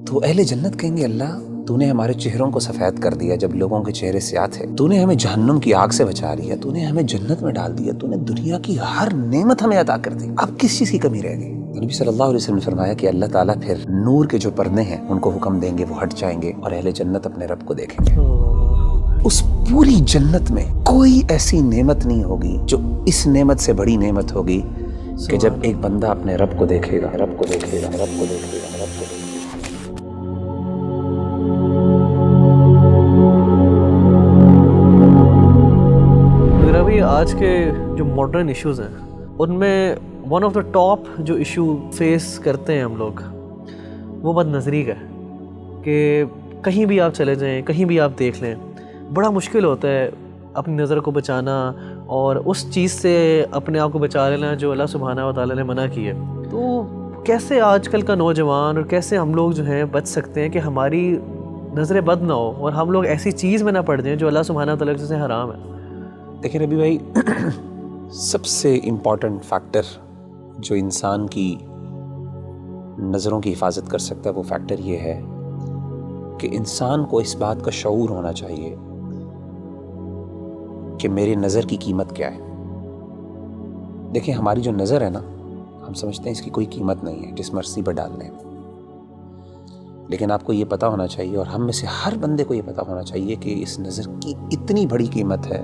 تو اہل جنت کہیں گے اللہ تو نے ہمارے چہروں کو سفید کر دیا جب لوگوں کے چہرے سیاہ تھے، تو نے ہمیں جہنم کی آگ سے بچا لیا، تو نے ہمیں جنت میں ڈال دیا، تو نے دنیا کی ہر نعمت ہمیں عطا کر دی، اب کس چیز کی کمی رہ گئی؟ نبی صلی اللہ علیہ وسلم نے فرمایا کہ اللہ تعالیٰ پھر نور کے جو پردے ہیں ان کو حکم دیں گے، وہ ہٹ جائیں گے اور اہل جنت اپنے رب کو دیکھیں گے۔ اس پوری جنت میں کوئی ایسی نعمت نہیں ہوگی جو اس نعمت سے بڑی نعمت ہوگی کہ جب ایک بندہ اپنے رب کو دیکھے گا، رب کو دیکھے گا، رب کو دیکھے گا، رب کو دیکھے گا۔ آج کے جو ماڈرن ایشوز ہیں ان میں ون آف دا ٹاپ جو ایشو فیس کرتے ہیں ہم لوگ وہ بد نظری کا ہے کہ کہیں بھی آپ چلے جائیں، کہیں بھی آپ دیکھ لیں، بڑا مشکل ہوتا ہے اپنی نظر کو بچانا اور اس چیز سے اپنے آپ کو بچا لینا جو اللہ سبحانہ و تعالیٰ نے منع کی ہے۔ تو کیسے آج کل کا نوجوان اور کیسے ہم لوگ جو ہیں بچ سکتے ہیں کہ ہماری نظریں بد نہ ہو اور ہم لوگ ایسی چیز میں نہ پڑ جائیں جو اللہ سبحانہ و تعالیٰ سے حرام ہے؟ دیکھیں ربی بھائی، سب سے امپورٹنٹ فیکٹر جو انسان کی نظروں کی حفاظت کر سکتا ہے وہ فیکٹر یہ ہے کہ انسان کو اس بات کا شعور ہونا چاہیے کہ میری نظر کی قیمت کیا ہے۔ دیکھیں ہماری جو نظر ہے نا، ہم سمجھتے ہیں اس کی کوئی قیمت نہیں ہے، جس مرضی پر ڈال لیں، لیکن آپ کو یہ پتہ ہونا چاہیے اور ہم میں سے ہر بندے کو یہ پتہ ہونا چاہیے کہ اس نظر کی اتنی بڑی قیمت ہے۔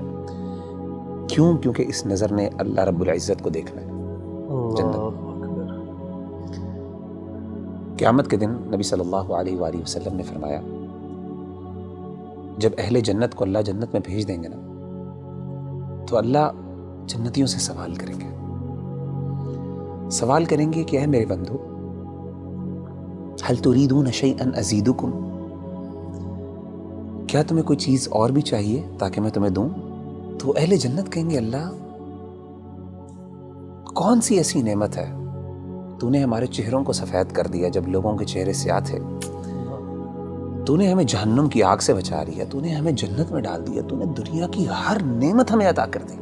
کیوں؟ کیونکہ اس نظر نے اللہ رب العزت کو دیکھنا ہے جنت۔ قیامت کے دن نبی صلی اللہ علیہ وآلہ وسلم نے فرمایا جب اہل جنت کو اللہ جنت میں بھیج دیں گے نا تو اللہ جنتیوں سے سوال کریں گے کہ اے میرے بندو هل تريدون شيئا ازيدكم، کیا تمہیں کوئی چیز اور بھی چاہیے تاکہ میں تمہیں دوں؟ تو اہل جنت کہیں گے اللہ کون سی ایسی نعمت ہے تو نے ہمارے چہروں کو سفید کر دیا جب لوگوں کے چہرے سیاہ تھے، تو نے ہمیں جہنم کی آگ سے بچا لیا، تو نے ہمیں جنت میں ڈال دیا، تو نے دنیا کی ہر نعمت ہمیں عطا کر دی،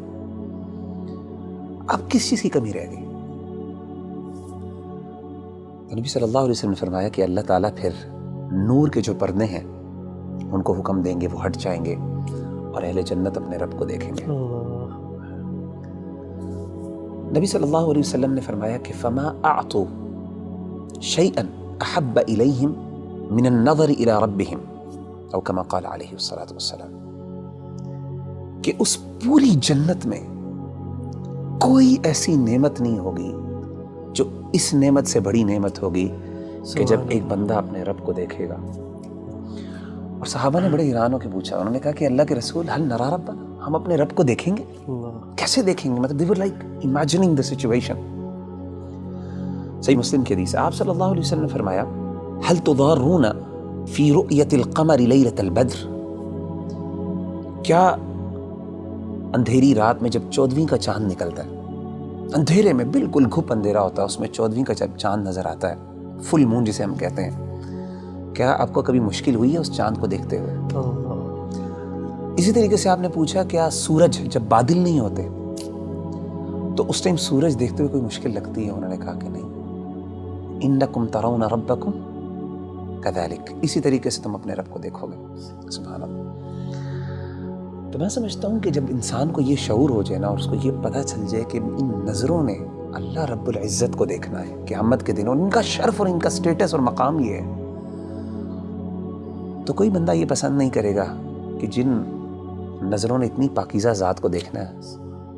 اب کس چیز کی کمی رہ گئی؟ تو نبی صلی اللہ علیہ وسلم نے فرمایا کہ اللہ تعالیٰ پھر نور کے جو پردے ہیں ان کو حکم دیں گے، وہ ہٹ جائیں گے اور اہل جنت اپنے رب کو دیکھیں گے۔ نبی صلی اللہ علیہ وسلم نے فرمایا کہ فما اعطوا شيئا احب اليهم من النظر الى ربهم او كما قال عليه الصلاة والسلام، کہ اس پوری جنت میں کوئی ایسی نعمت نہیں ہوگی جو اس نعمت سے بڑی نعمت ہوگی کہ جب ایک بندہ اپنے رب کو دیکھے گا۔ اور صحابہ نے بڑے حیران ہو کے پوچھا، انہوں نے کہا کہ اللہ کے رسول هل نرى ربنا، ہم اپنے رب کو دیکھیں گے؟ کیسے دیکھیں گے؟ مطلب they were like imagining the situation۔ صحیح مسلم کی حدیث ہے، آپ صلی اللہ علیہ وسلم نے فرمایا هل تضارون في رؤية القمر ليلة البدر، کیا اندھیری رات میں جب 14ویں کا چاند نکلتا ہے، اندھیرے میں بالکل گھپ اندھیرا ہوتا ہے، اس میں 14ویں کا جب چاند نظر آتا ہے، فل مون جسے ہم کہتے ہیں، کیا آپ کو کبھی مشکل ہوئی ہے اس چاند کو دیکھتے ہوئے؟ اسی طریقے سے آپ نے پوچھا کیا سورج جب بادل نہیں ہوتے تو اس ٹائم سورج دیکھتے ہوئے کوئی مشکل لگتی ہے؟ انہوں نے کہا کہ نہیں، انکم ترون ربکم کذالک، اسی طریقے سے تم اپنے رب کو دیکھو گے۔ سبحان اللہ۔ تو میں سمجھتا ہوں کہ جب انسان کو یہ شعور ہو جائے نا اور اس کو یہ پتہ چل جائے کہ ان نظروں نے اللہ رب العزت کو دیکھنا ہے قیامت کے دن، اور ان کا شرف اور ان کا سٹیٹس اور مقام یہ ہے، تو کوئی بندہ یہ پسند نہیں کرے گا کہ جن نظروں نے اتنی پاکیزہ ذات کو دیکھنا ہے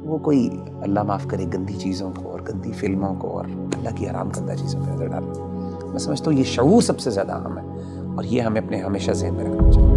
وہ کوئی اللہ معاف کرے گندی چیزوں کو اور گندی فلموں کو اور اللہ کی حرام کردہ چیزوں پہ نظر ڈالے۔ میں سمجھتا ہوں یہ شعور سب سے زیادہ اہم ہے اور یہ ہمیں اپنے ہمیشہ ذہن میں رکھنا چاہیے۔